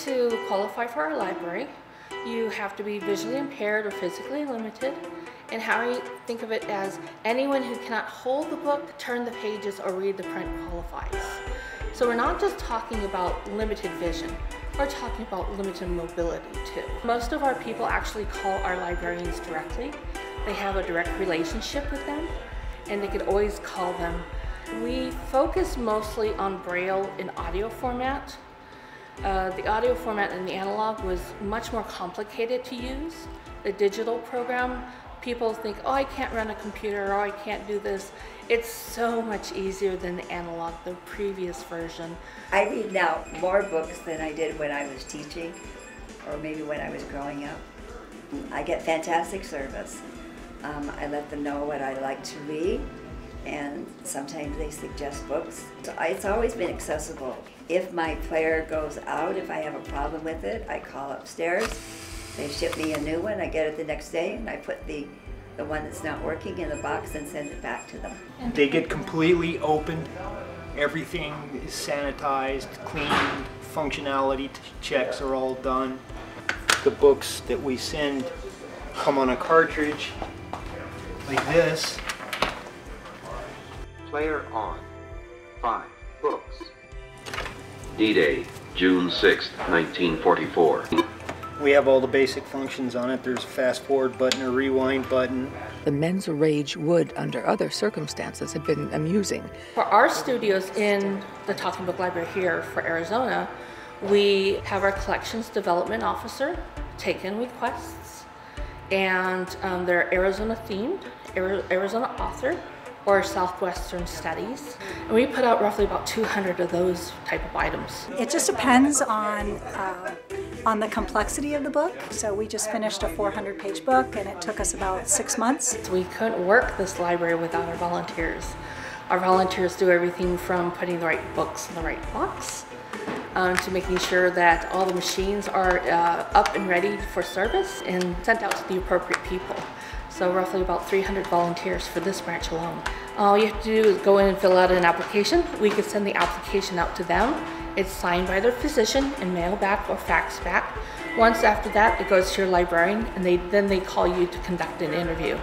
to qualify for our library, you have to be visually impaired or physically limited. And how we think of it as anyone who cannot hold the book, turn the pages, or read the print qualifies. So we're not just talking about limited vision, we're talking about limited mobility too. Most of our people actually call our librarians directly. They have a direct relationship with them, and they could always call them. We focus mostly on Braille in audio format. The audio format in the analog was much more complicated to use. The digital program, people think, oh, I can't run a computer, or I can't do this. It's so much easier than the analog, the previous version. I read now more books than I did when I was teaching, or maybe when I was growing up. I get fantastic service. I let them know what I like to read, and sometimes they suggest books. So it's always been accessible. If my player goes out, if I have a problem with it, I call upstairs. They ship me a new one, I get it the next day, and I put the one that's not working in the box and send it back to them. They get completely opened, everything is sanitized, cleaned, functionality checks are all done. The books that we send come on a cartridge like this. Player on. 5 books. D-Day, June 6, 1944. We have all the basic functions on it. There's a fast forward button, a rewind button. The men's rage would, under other circumstances, have been amusing. For our studios in the Talking Book Library here for Arizona, we have our collections development officer take in requests, and they're Arizona themed, Arizona author, or Southwestern studies. And we put out roughly about 200 of those type of items. It just depends on the complexity of the book. So we just finished a 400-page book, and it took us about 6 months. We couldn't work this library without our volunteers. Our volunteers do everything from putting the right books in the right box, to making sure that all the machines are up and ready for service and sent out to the appropriate people. So roughly about 300 volunteers for this branch alone. All you have to do is go in and fill out an application. We could send the application out to them. It's signed by their physician and mail back or fax back. Once after that, it goes to your librarian, and then they call you to conduct an interview.